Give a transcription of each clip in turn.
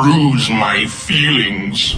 bruise my feelings.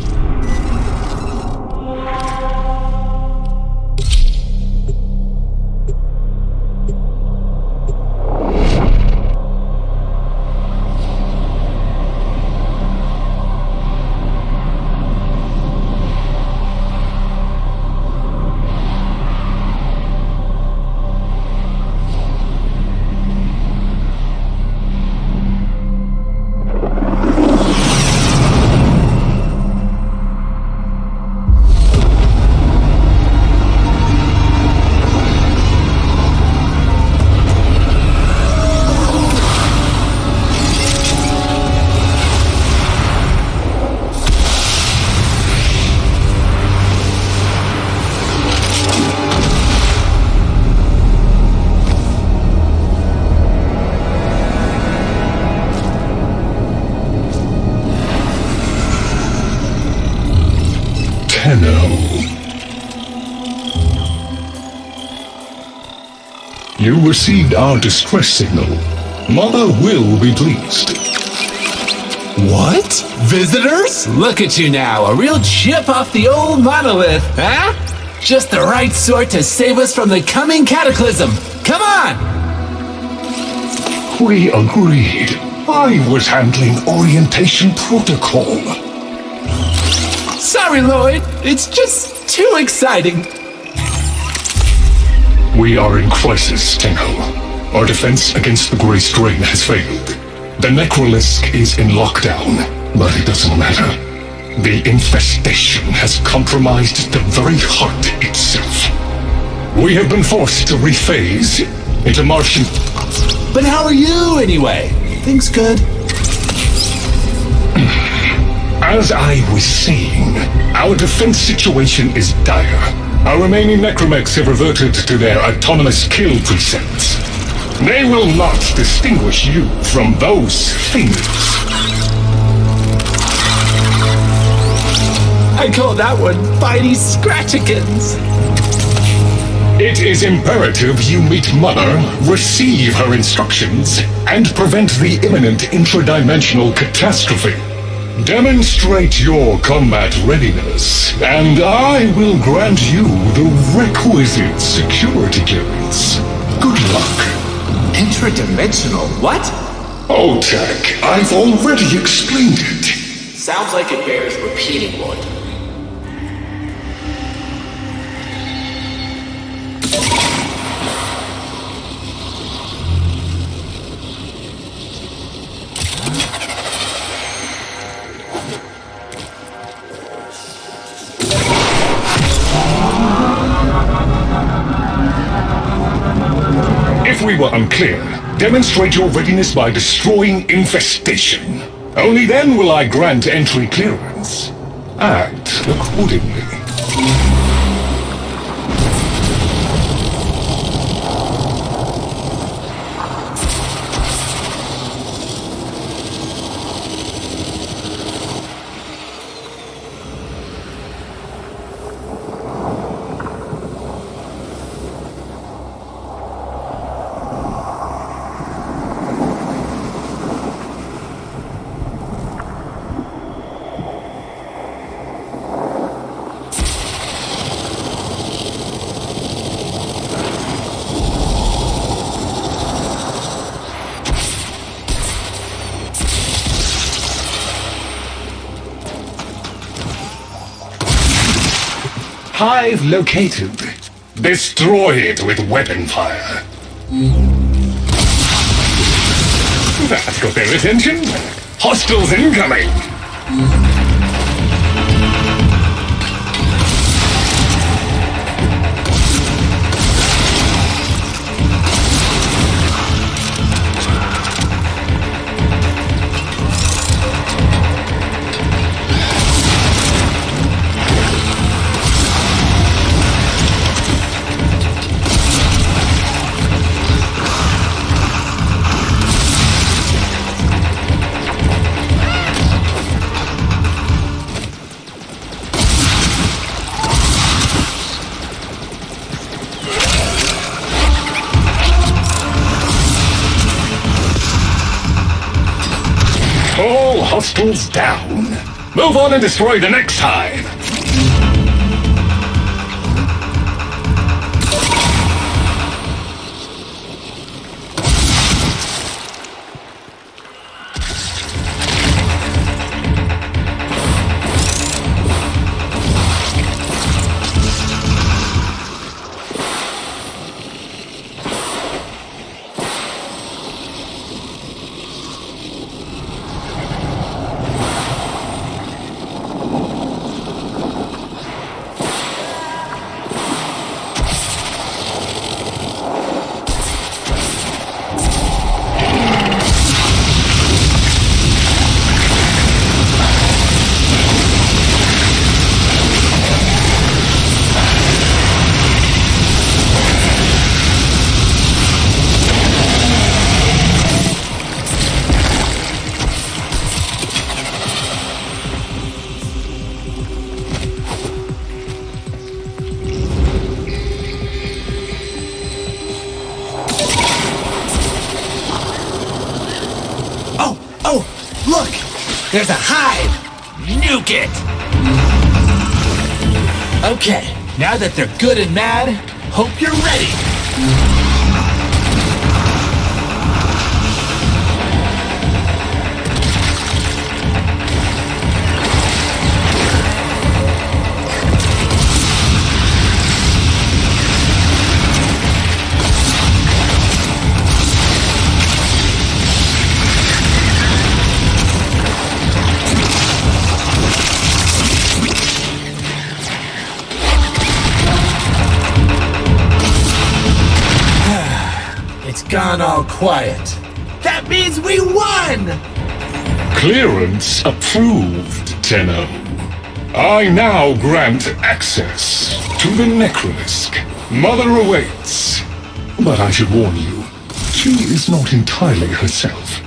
You received our distress signal. Mother will be pleased. What? Visitors? Look at you now, a real chip off the old monolith, huh? Just the right sort to save us from the coming cataclysm. Come on! We agreed. I was handling orientation protocol. Sorry, Lloyd. It's just too exciting. We are in crisis, Tenho. Our defense against the Grey Strain has failed. The Necrolisk is in lockdown, but it doesn't matter. The infestation has compromised the very heart itself. We have been forced to rephase into Martian... But how are you, anyway? Things good? As I was saying, our defense situation is dire. Our remaining necromechs have reverted to their autonomous kill precepts. They will not distinguish you from those things. I call that one Bitey Scratchikins. It is imperative you meet Mother, receive her instructions, and prevent the imminent intradimensional catastrophe. Demonstrate your combat readiness, and I will grant you the requisite security clearance. Good luck. Intradimensional what? Oh, Tech, I've already explained it. Sounds like it bears repeating, Lloyd. If we were unclear, demonstrate your readiness by destroying infestation. Only then will I grant entry clearance. Act accordingly. Hive located. Destroy it with weapon fire. That got their attention. Hostiles incoming! hostiles down. Move on and destroy the next hive. Look! There's a hive! Nuke it! Okay, now that they're good and mad, hope you're ready! It's gone all quiet. That means we won! Clearance approved, Tenno. I now grant access to the Necrolisk. Mother awaits. But I should warn you, she is not entirely herself.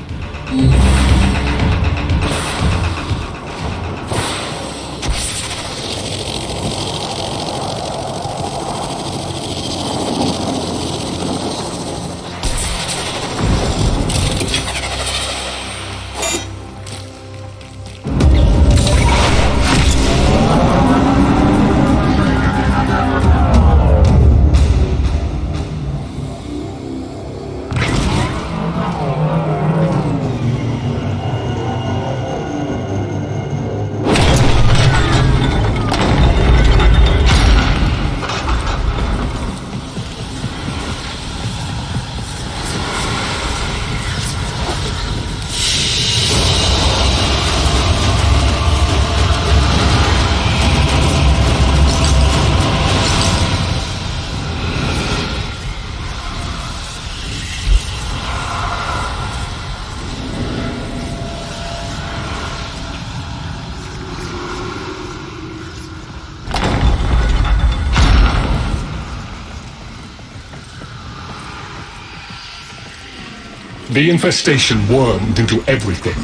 The infestation wormed into everything.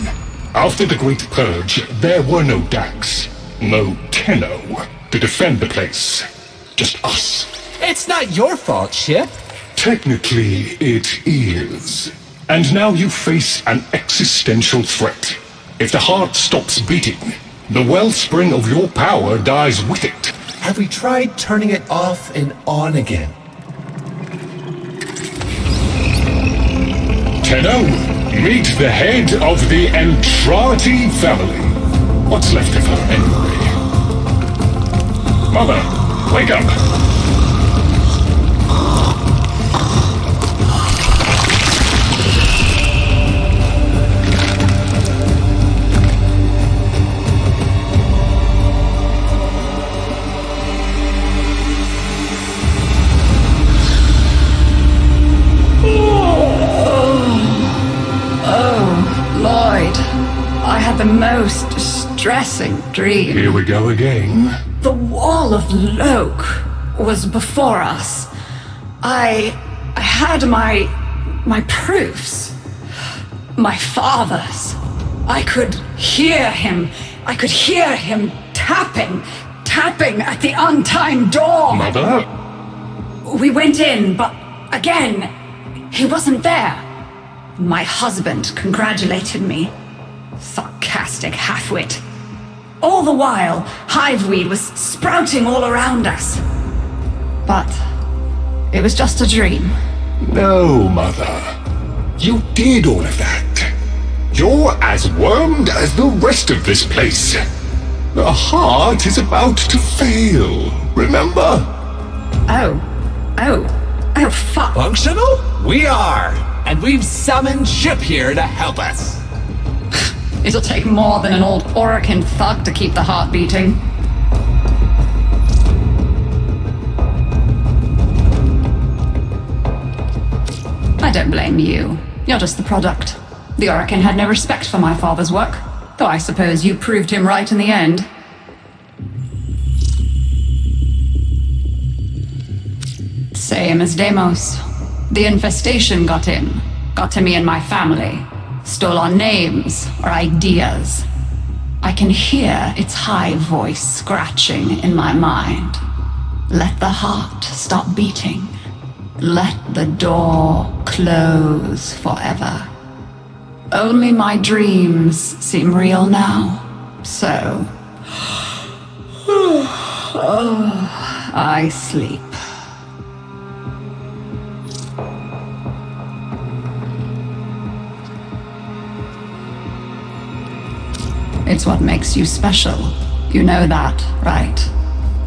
After the Great Purge, there were no Dax, no Tenno to defend the place. Just us. It's not your fault, Chip. Technically, it is. And now you face an existential threat. If the heart stops beating, the wellspring of your power dies with it. Have we tried turning it off and on again? Tenno, meet the head of the Entrati family. What's left of her, anyway? Mother, wake up! I had the most distressing dream. Here we go again. The wall of Loke was before us. I had my proofs. My father's. I could hear him. I could hear him tapping at the untimed door. Mother? We went in, but again, he wasn't there. My husband congratulated me sarcastic halfwit. All the while, hiveweed was sprouting all around us. But it was just a dream. No, Mother. You did all of that. You're as wormed as the rest of this place. The heart is about to fail, remember? Oh, fuck. Functional? We are! And we've summoned Ship here to help us. It'll take more than an old Orokin thug to keep the heart beating. I don't blame you. You're just the product. The Orokin had no respect for my father's work, though I suppose you proved him right in the end. Same as Deimos. The infestation got in. Got to me and my family. Stole our names, our ideas. I can hear its high voice scratching in my mind. Let the heart stop beating. Let the door close forever. Only my dreams seem real now. So... I sleep. It's what makes you special. You know that, right?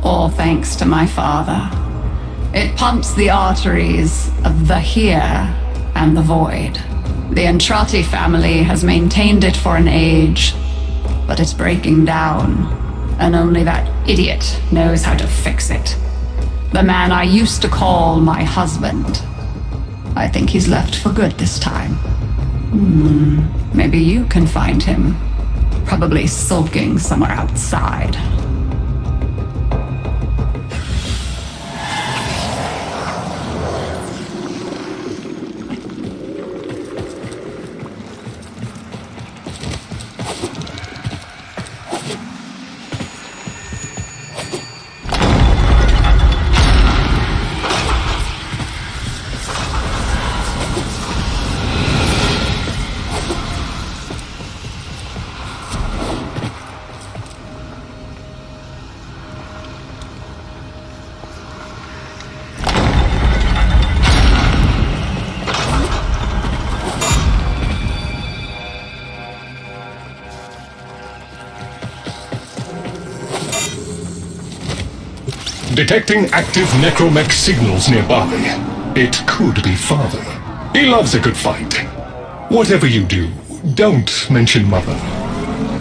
All thanks to my father. It pumps the arteries of the here and the void. The Entrati family has maintained it for an age, but it's breaking down, and only that idiot knows how to fix it. The man I used to call my husband. I think he's left for good this time. Maybe you can find him. Probably sulking somewhere outside. Detecting active necromech signals nearby. It could be Father. He loves a good fight. Whatever you do, don't mention Mother.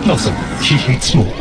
Nothing he hates more.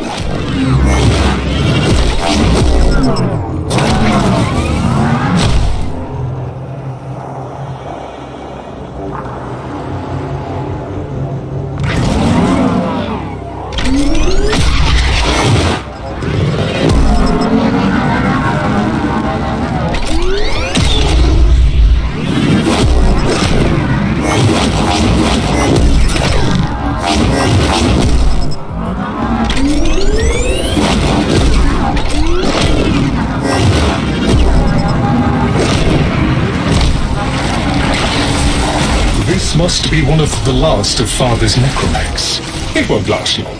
This must be one of the last of Father's necromechs. It won't last long.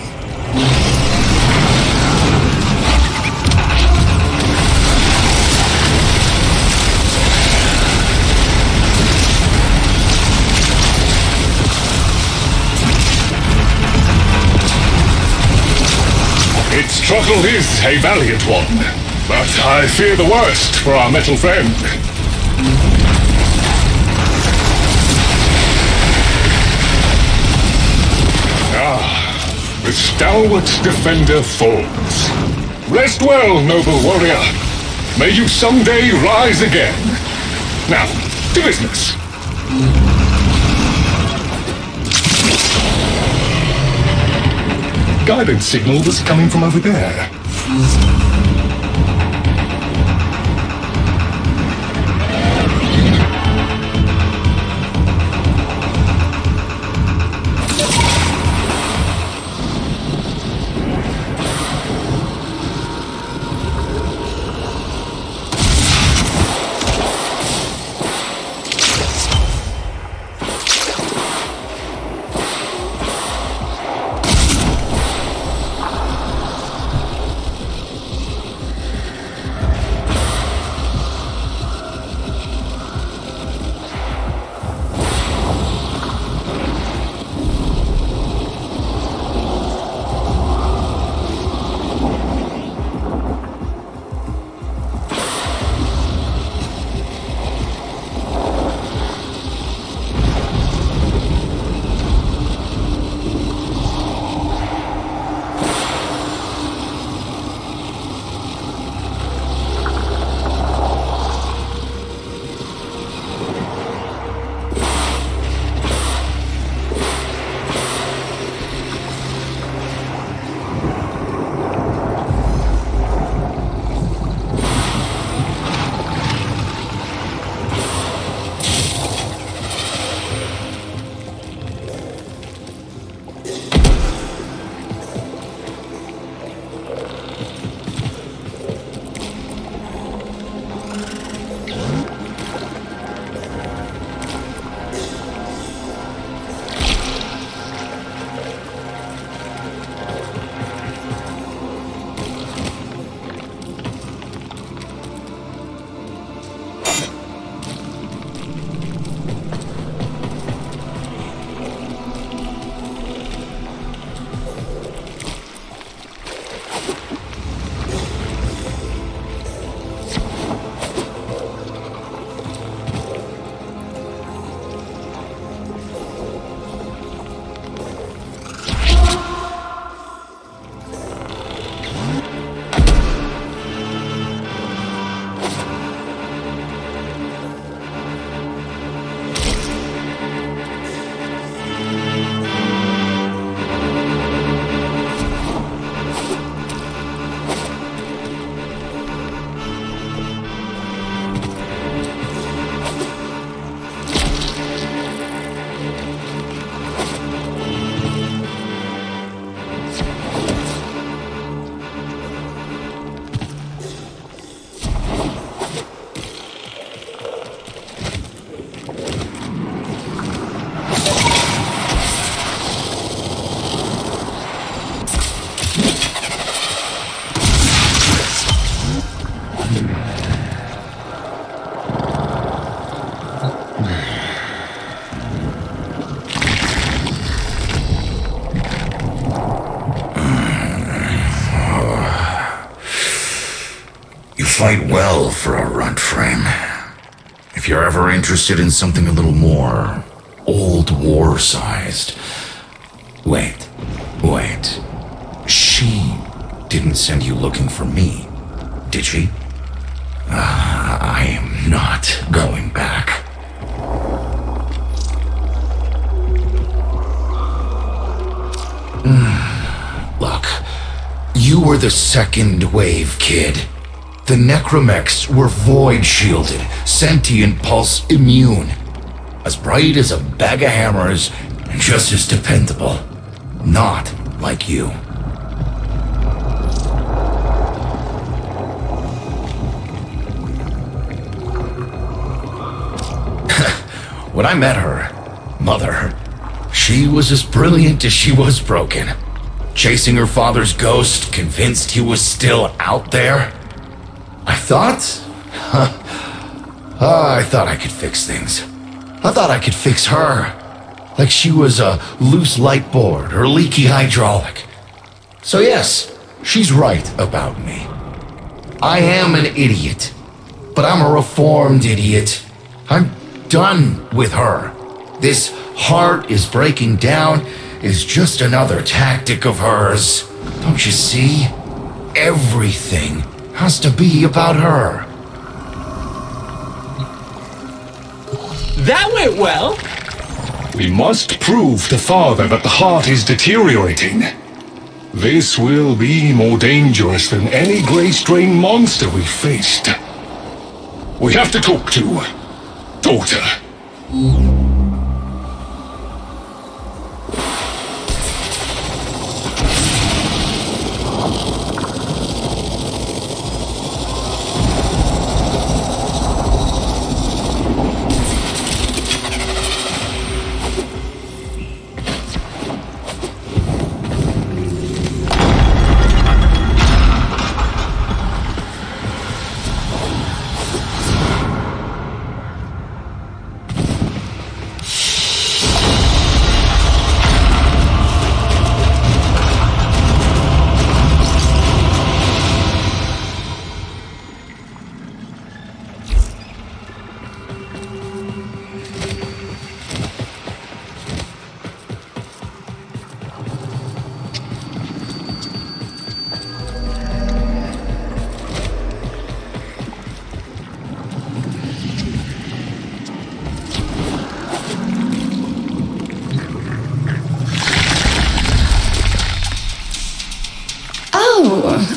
Its struggle is a valiant one, but I fear the worst for our metal friend. The stalwart defender falls. Rest well, noble warrior. May you someday rise again. Now, to business. Guidance signal was coming from over there. fight well for a runt frame. If you're ever interested in something a little more old war-sized... Wait. She didn't send you looking for me, did she? I am not going back. Look, you were the second wave, kid. The necromechs were void-shielded, sentient pulse immune. As bright as a bag of hammers, and just as dependable. Not like you. When I met her, Mother, she was as brilliant as she was broken. Chasing her father's ghost, convinced he was still out there. I thought I could fix things. I thought I could fix her. Like she was a loose light board or leaky hydraulic. So yes, she's right about me. I am an idiot, but I'm a reformed idiot. I'm done with her. This heart is breaking down is just another tactic of hers. Don't you see? Everything has to be about her. That went well. We must prove to Father that the heart is deteriorating. This will be more dangerous than any gray-strain monster we've faced. We have to talk to daughter.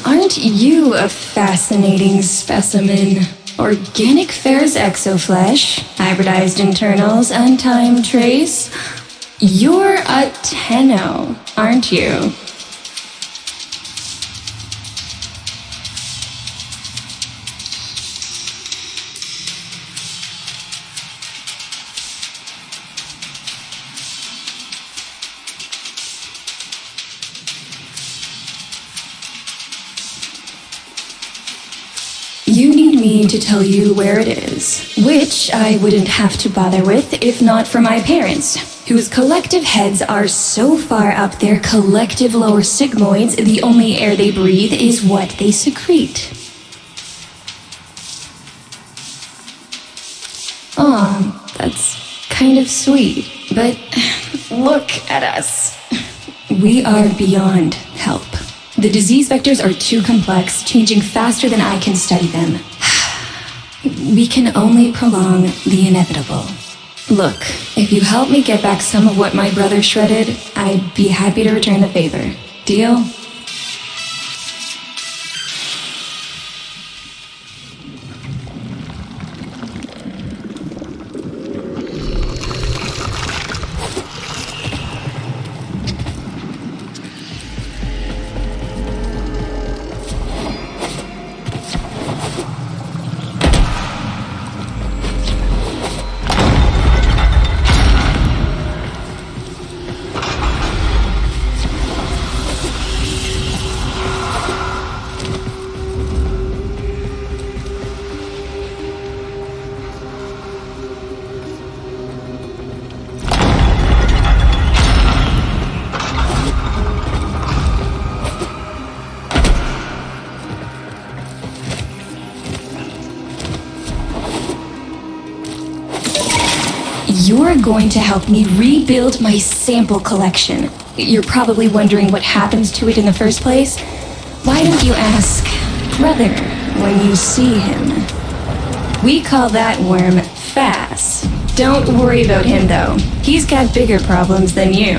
Aren't you a fascinating specimen? Organic ferrous exoflesh, hybridized internals, and time trace. You're a Tenno, aren't you? You need me to tell you where it is, which I wouldn't have to bother with if not for my parents, whose collective heads are so far up their collective lower sigmoids, the only air they breathe is what they secrete. Aw, that's kind of sweet, but look at us. We are beyond help. The disease vectors are too complex, changing faster than I can study them. We can only prolong the inevitable. Look, if you help me get back some of what my brother shredded, I'd be happy to return the favor. Deal? You're going to help me rebuild my sample collection. You're probably wondering what happens to it in the first place. Why don't you ask Brother when you see him? We call that worm Fass. Don't worry about him though. He's got bigger problems than you.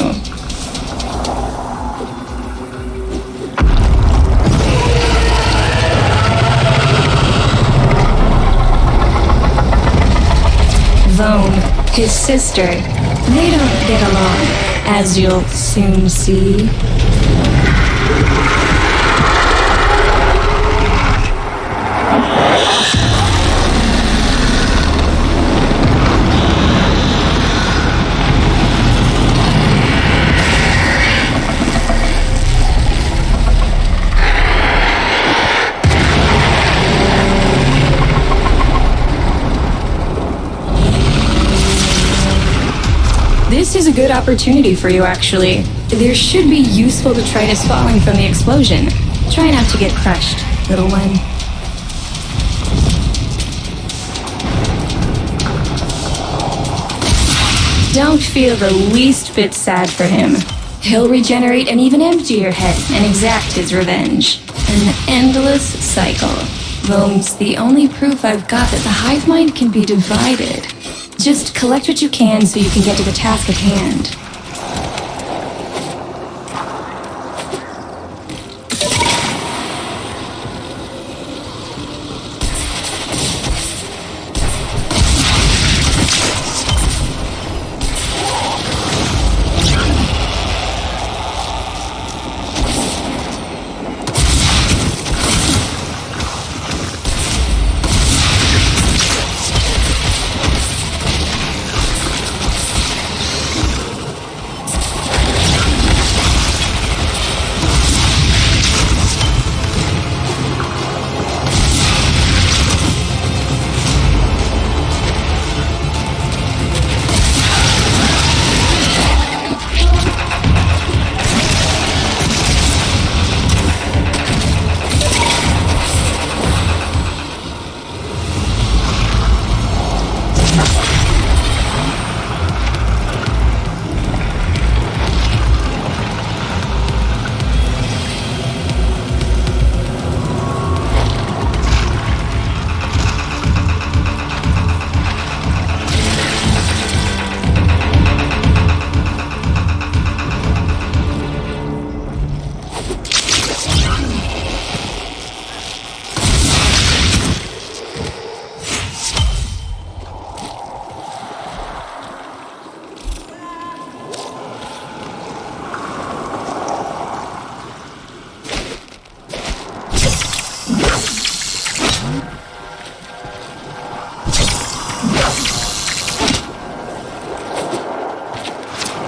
Vone, his sister, they don't get along, as you'll soon see. This is a good opportunity for you, actually. There should be useful detritus falling from the explosion. Try not to get crushed, little one. Don't feel the least bit sad for him. He'll regenerate an even emptier head and exact his revenge. An endless cycle. Vone's the only proof I've got that the hive mind can be divided. Just collect what you can so you can get to the task at hand.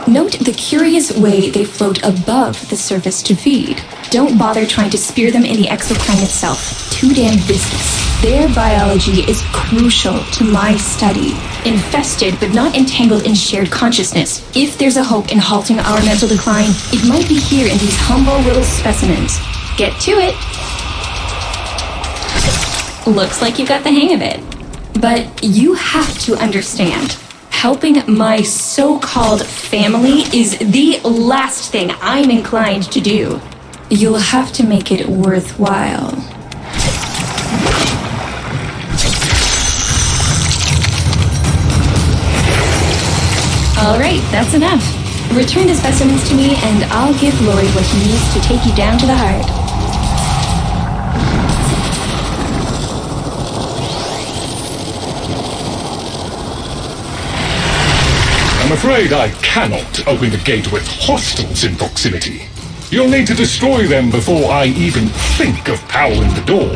Note the curious way they float above the surface to feed. Don't bother trying to spear them in the exocrine itself. Too damn viscous. Their biology is crucial to my study. Infested but not entangled in shared consciousness. If there's a hope in halting our mental decline, it might be here in these humble little specimens. Get to it. Looks like you got the hang of it. But you have to understand. Helping my so-called family is the last thing I'm inclined to do. You'll have to make it worthwhile. All right, that's enough. Return the specimens to me and I'll give Lloyd what he needs to take you down to the heart. I'm afraid I cannot open the gate with hostiles in proximity. You'll need to destroy them before I even think of powering the door.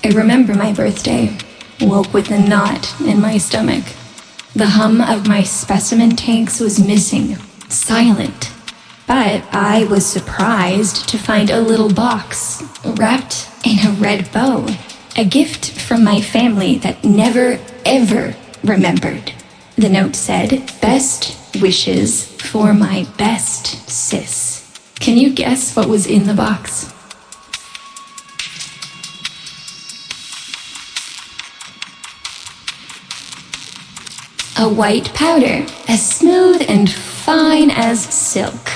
I remember my birthday. Woke with a knot in my stomach. The hum of my specimen tanks was missing, silent. But I was surprised to find a little box wrapped in a red bow. A gift from my family that never, ever remembered. The note said, "Best wishes for my best sis." Can you guess what was in the box? A white powder, as smooth and fine as silk.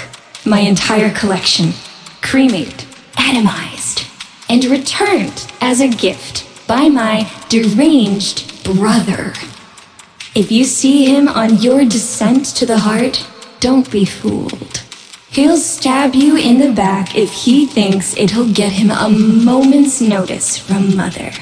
My entire collection, cremated, atomized, and returned as a gift by my deranged brother. If you see him on your descent to the heart, don't be fooled. He'll stab you in the back if he thinks it'll get him a moment's notice from Mother.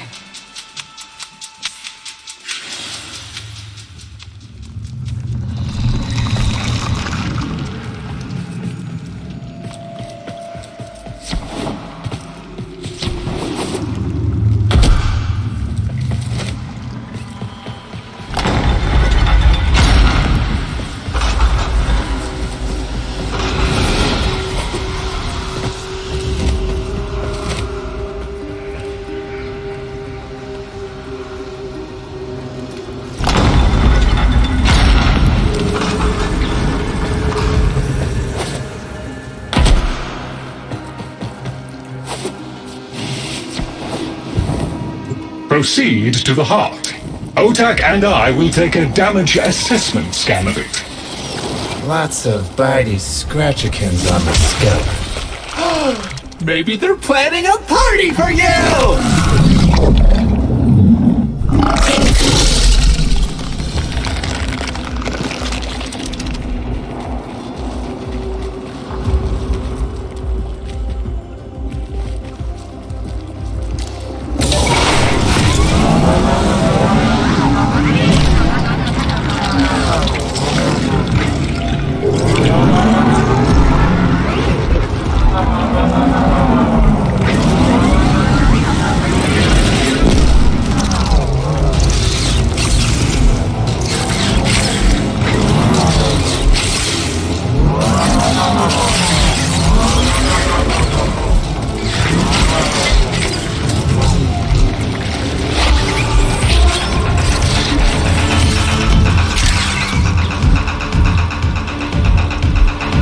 Proceed to the heart. Otak and I will take a damage assessment scan of it. Lots of bitey scratchikins on the scalp. Maybe they're planning a party for you!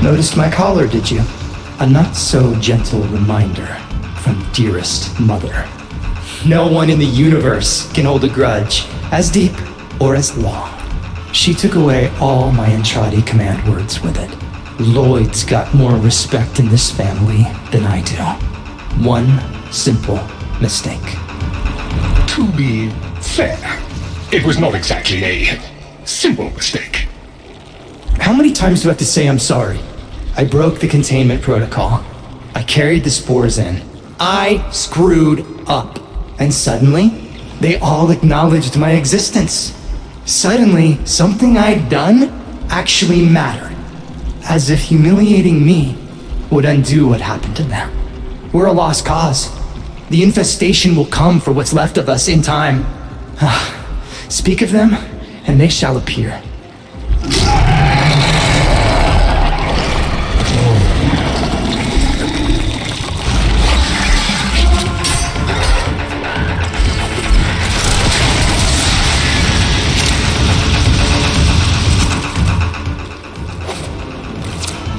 Noticed my collar, did you? A not-so-gentle reminder from dearest mother. No one in the universe can hold a grudge as deep or as long. She took away all my Entradi command words with it. Lloyd's got more respect in this family than I do. One simple mistake. To be fair, it was not exactly a simple mistake. How many times do I have to say I'm sorry? I broke the containment protocol. I carried the spores in. I screwed up. And suddenly, they all acknowledged my existence. Suddenly, something I'd done actually mattered. As if humiliating me would undo what happened to them. We're a lost cause. The infestation will come for what's left of us in time. Speak of them, and they shall appear.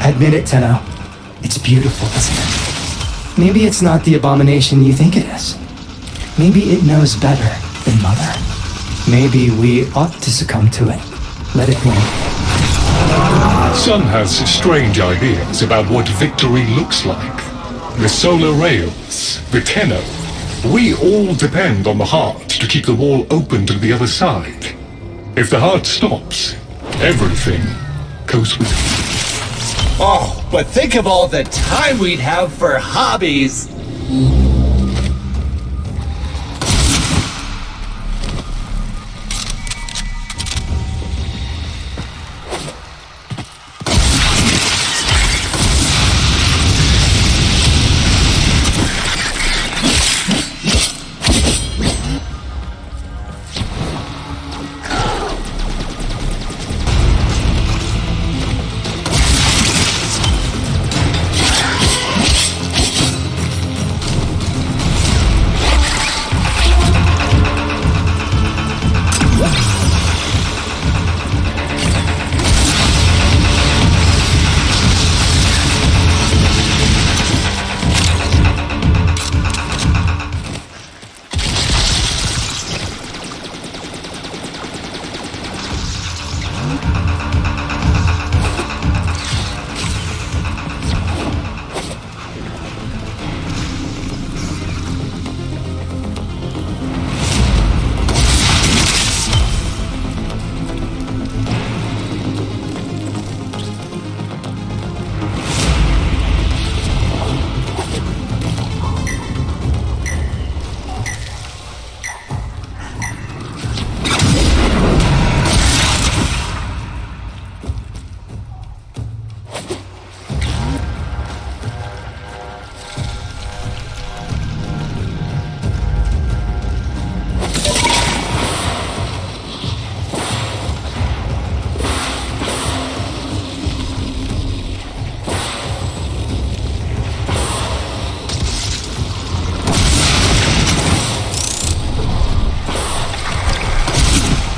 Admit it, Tenno. It's beautiful, isn't it? Maybe it's not the abomination you think it is. Maybe it knows better than Mother. Maybe we ought to succumb to it. Let it win. Sun has strange ideas about what victory looks like. The solar rails, the Tenno. We all depend on the heart to keep the wall open to the other side. If the heart stops, everything goes with it. Oh, but think of all the time we'd have for hobbies!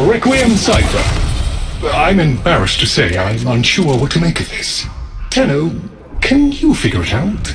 Requiem Cipher. I'm embarrassed to say I'm unsure what to make of this. Tenno, can you figure it out?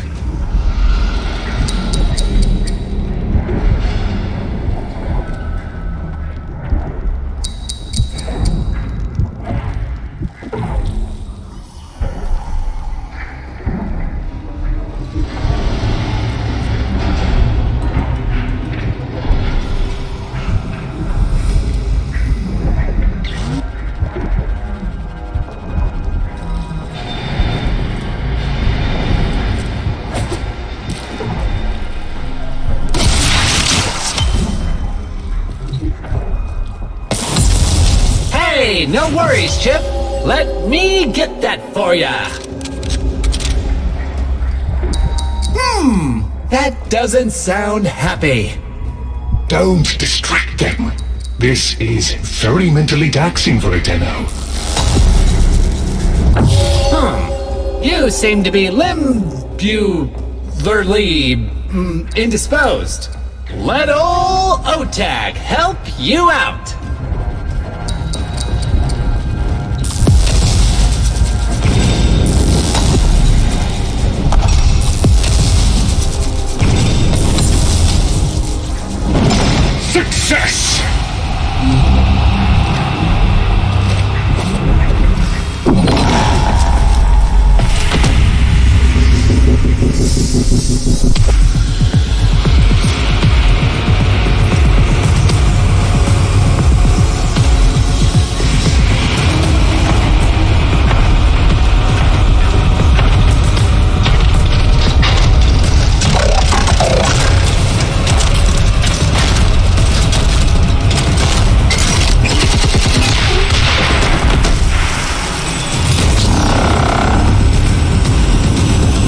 Hey, no worries, Chip. Let me get that for ya. That doesn't sound happy. Don't distract them. This is very mentally taxing for a Tenno. You seem to be indisposed. Let ol' OTAG help you out. Success!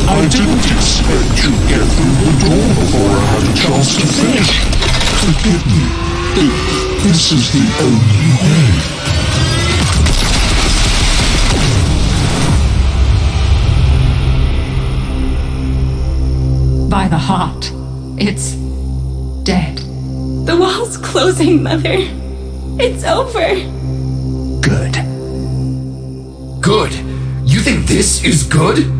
I didn't expect you'd get through the door before I had a chance to finish. Forgive me. This is the only way. By the heart, it's dead. The wall's closing, Mother. It's over. Good. Good? You think this is good?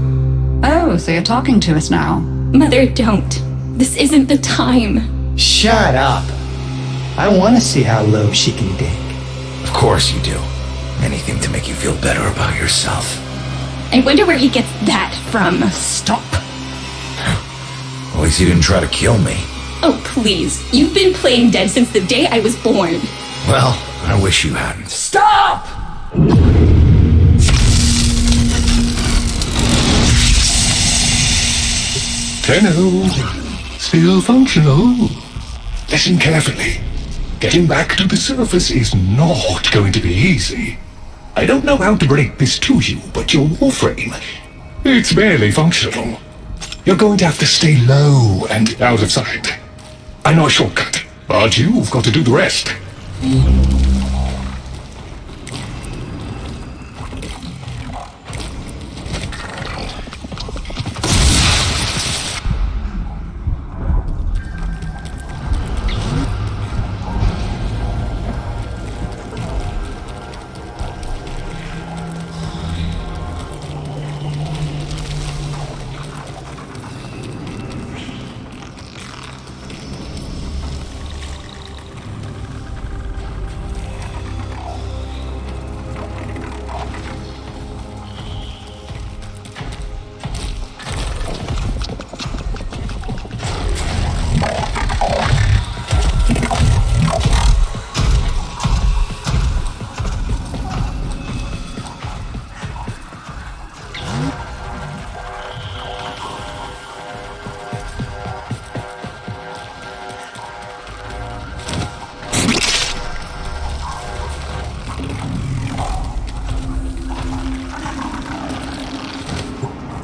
Oh, so you're talking to us now. Mother, don't. This isn't the time. Shut up. I want to see how low she can dig. Of course you do. Anything to make you feel better about yourself. I wonder where he gets that from. Stop. At least you didn't try to kill me. Oh, please. You've been playing dead since the day I was born. Well, I wish you hadn't. Stop! Tenno, still functional. Listen carefully. Getting back to the surface is not going to be easy. I don't know how to break this to you, but your warframe, it's barely functional. You're going to have to stay low and out of sight. I know a shortcut, but you've got to do the rest.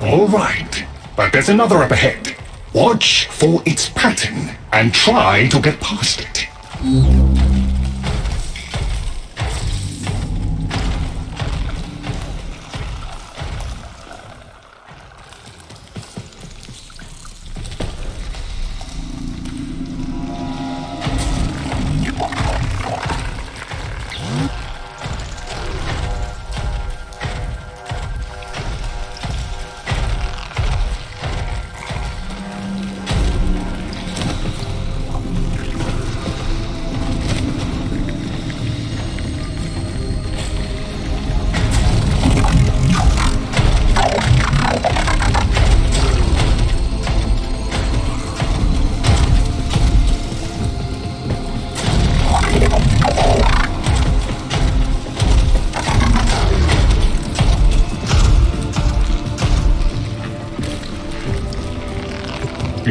All right, but there's another up ahead. Watch for its pattern and try to get past it.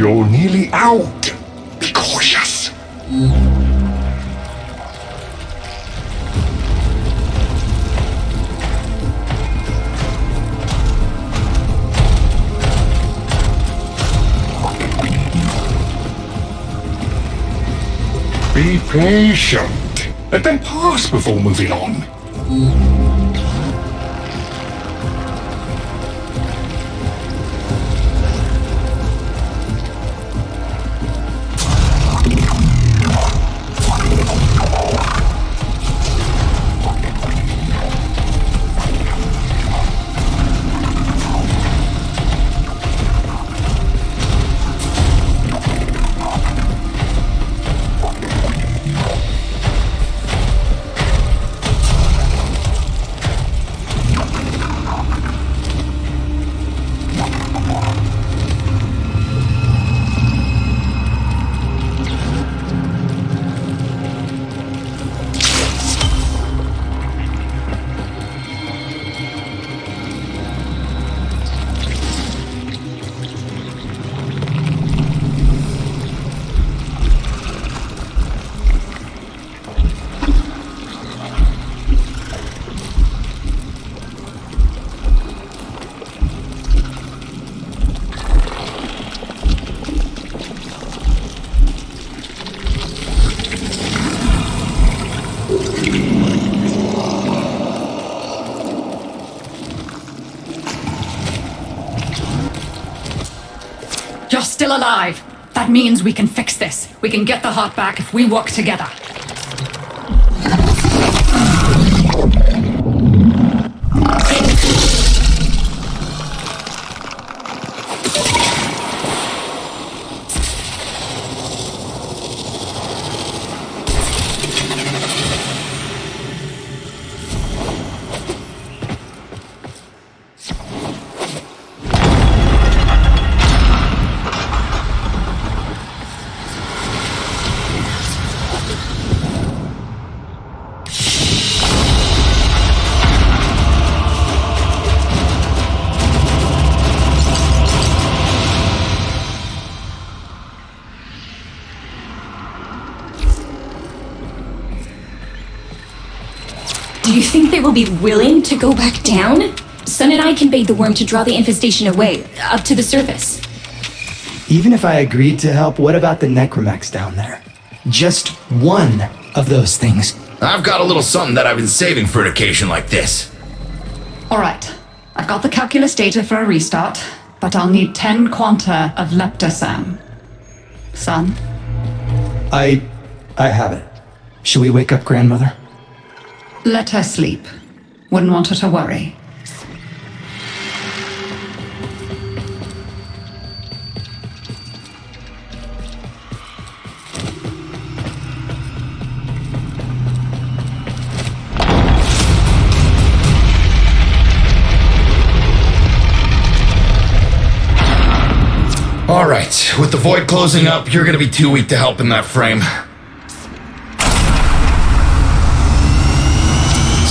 You're nearly out. Be cautious. Be patient. Let them pass before moving on. You're still alive. That means we can fix this. We can get the heart back if we work together. Do you think they will be willing to go back down? Sun and I can bait the worm to draw the infestation away, up to the surface. Even if I agreed to help, what about the necromechs down there? Just one of those things. I've got a little something that I've been saving for an occasion like this. Alright, I've got the calculus data for a restart, but I'll need 10 quanta of leptosam. Son? I have it. Should we wake up grandmother? Let her sleep. Wouldn't want her to worry. All right, with the void closing up, you're gonna be too weak to help in that frame.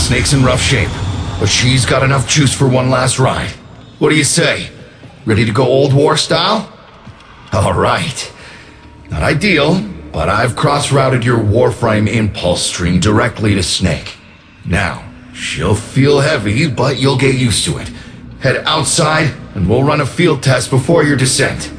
Snake's in rough shape, but she's got enough juice for one last ride. What do you say? Ready to go old war style? All right. Not ideal, but I've cross-routed your Warframe impulse stream directly to Snake. Now, she'll feel heavy, but you'll get used to it. Head outside, and we'll run a field test before your descent.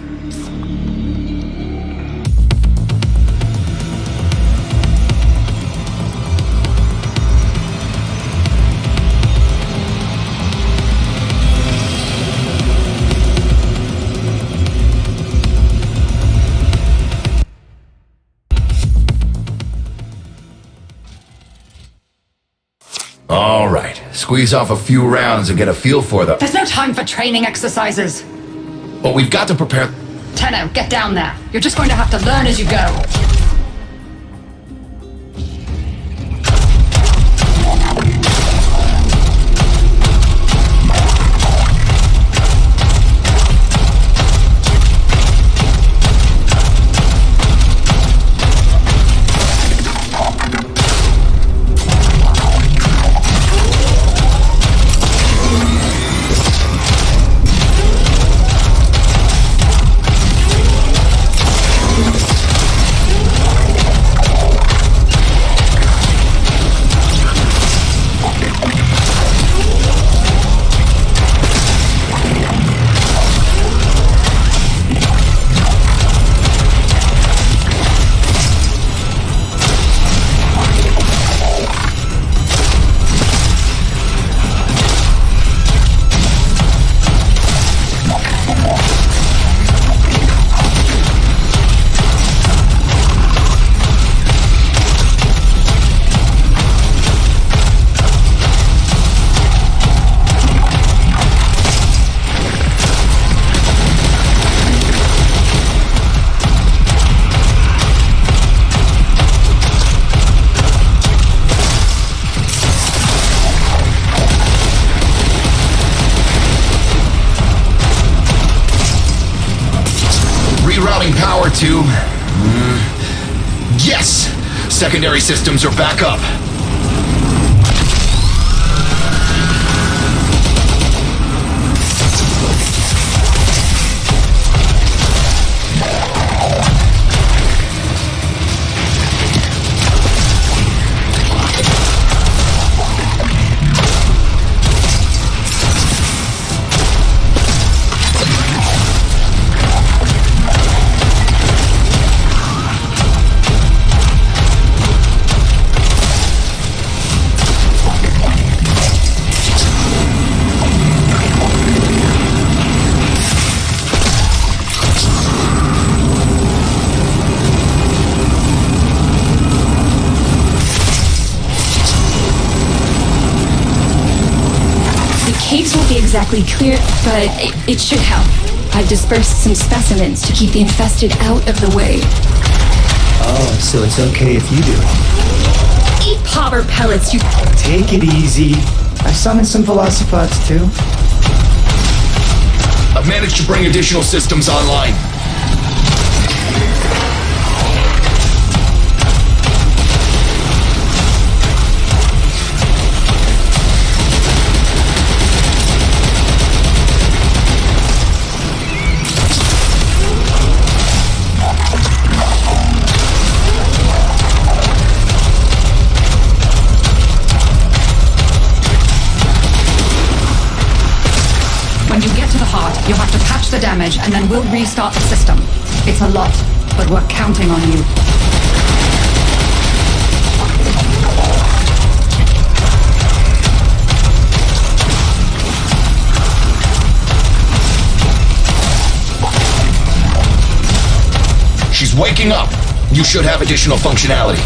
All right, squeeze off a few rounds and get a feel for them. There's no time for training exercises. But we've got to prepare. Tenno, get down there. You're just going to have to learn as you go. power tube. Yes! Secondary systems are back up. Caves won't be exactly clear, but it should help. I've dispersed some specimens to keep the infested out of the way. Oh, so it's okay if you do it. Eat popper pellets, you... Take it easy. I summoned some velocipods too. I've managed to bring additional systems online. When you get to the heart, you'll have to patch the damage and then we'll restart the system. It's a lot, but we're counting on you. She's waking up. You should have additional functionality.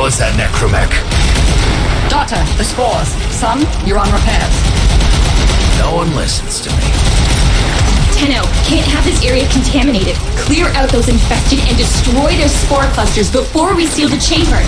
Is that necromech? Daughter, the spores. Son, you're on repairs. No one listens to me. Tenno, can't have this area contaminated. Clear out those infested and destroy their spore clusters before we seal the chamber.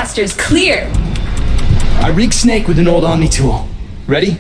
blasters clear. I rig Snake with an old Omni tool. Ready?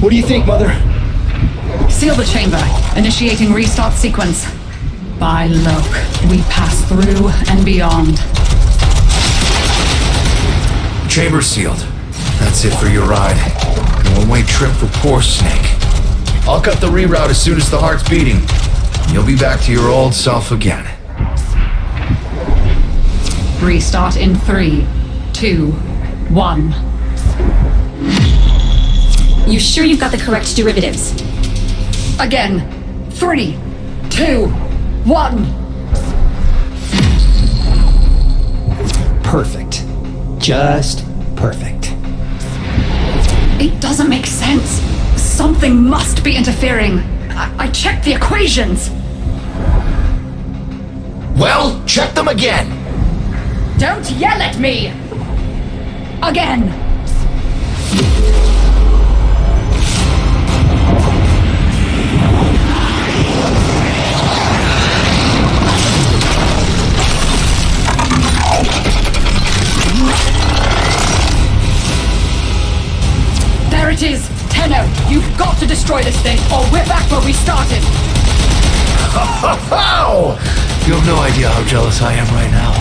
What do you think, Mother? Seal the chamber. Initiating restart sequence. By Loke, we pass through and beyond. Chamber sealed. That's it for your ride. A one-way trip for poor Snake. I'll cut the reroute as soon as the heart's beating. You'll be back to your old self again. Restart in 3, 2, 1. You sure you've got the correct derivatives? Again. 3, 2, 1. Perfect. Just perfect. It doesn't make sense. Something must be interfering. I checked the equations. Well, check them again. Don't yell at me! Again! There it is! Tenno, you've got to destroy this thing, or we're back where we started! Ho! You have no idea how jealous I am right now.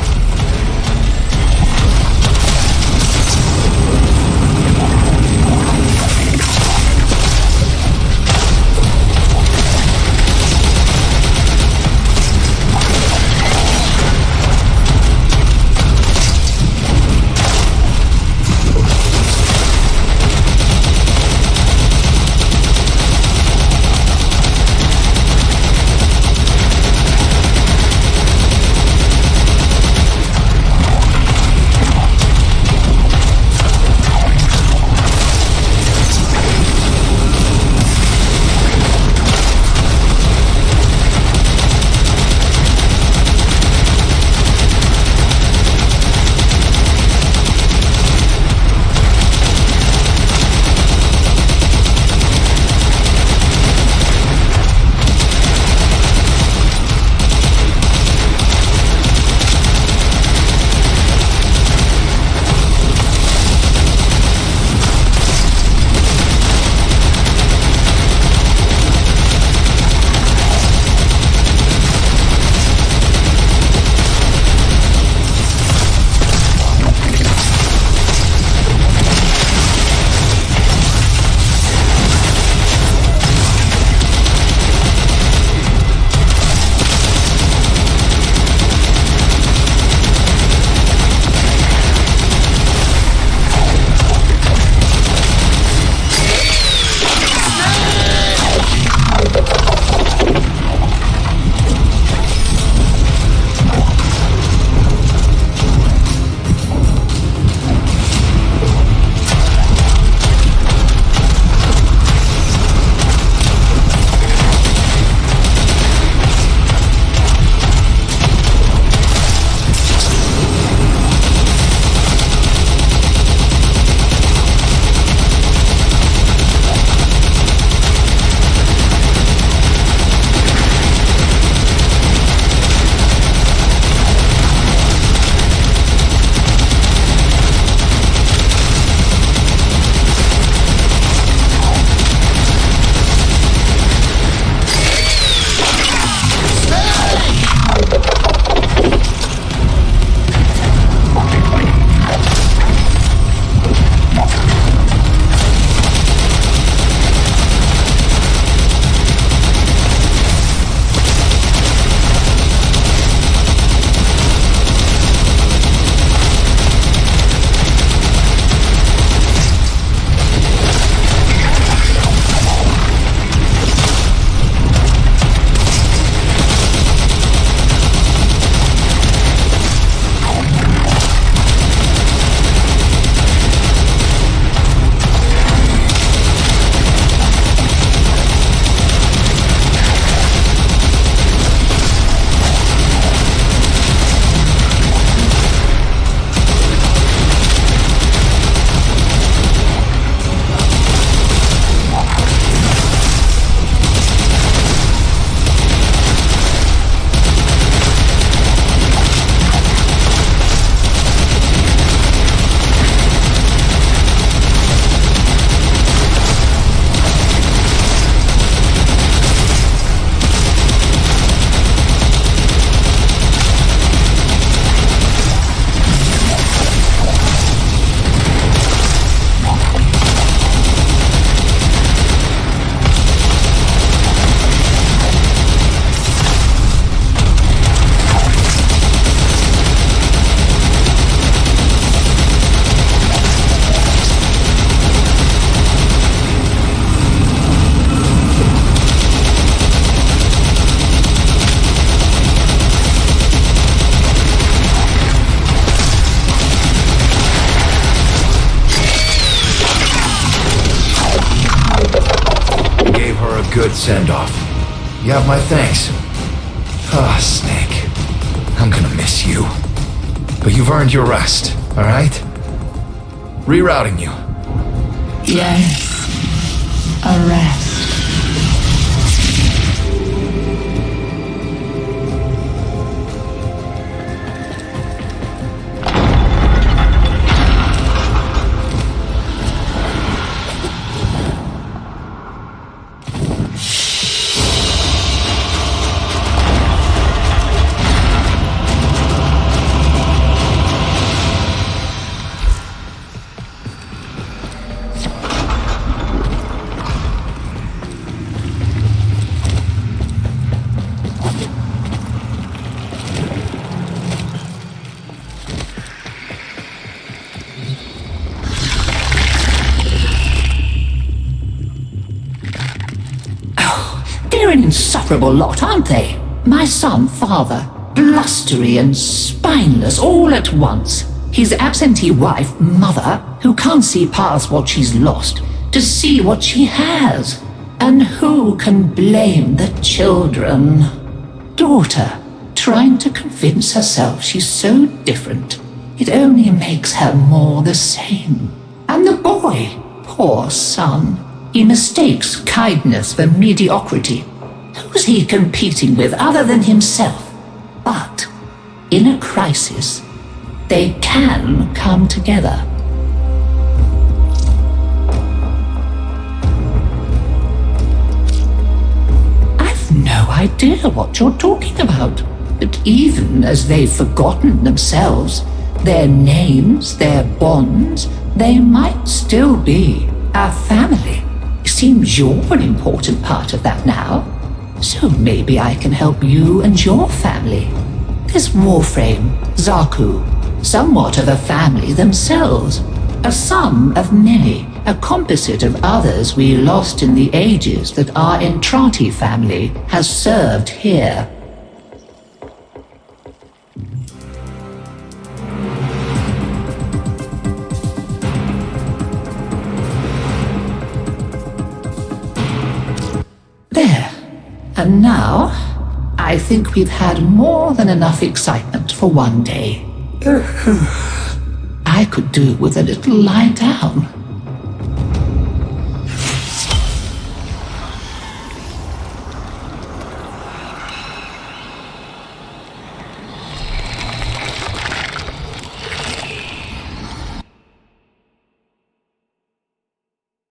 good send-off. You have my thanks. Ah, Snake. I'm gonna miss you. But you've earned your rest, alright? Rerouting you. Yes. A rest. They're an insufferable lot, aren't they? My son, father, blustery and spineless all at once. His absentee wife, mother, who can't see past what she's lost to see what she has. And who can blame the children? Daughter, trying to convince herself she's so different. It only makes her more the same. And the boy, poor son. He mistakes kindness for mediocrity. Who's he competing with other than himself? But in a crisis, they can come together. I've no idea what you're talking about. But even as they've forgotten themselves, their names, their bonds, they might still be our family. Seems you're an important part of that now. So maybe I can help you and your family. This Warframe, Xaku, somewhat of a family themselves. A sum of many, a composite of others we lost in the ages that our Entrati family has served here. There. And now, I think we've had more than enough excitement for one day. I could do with a little lie down.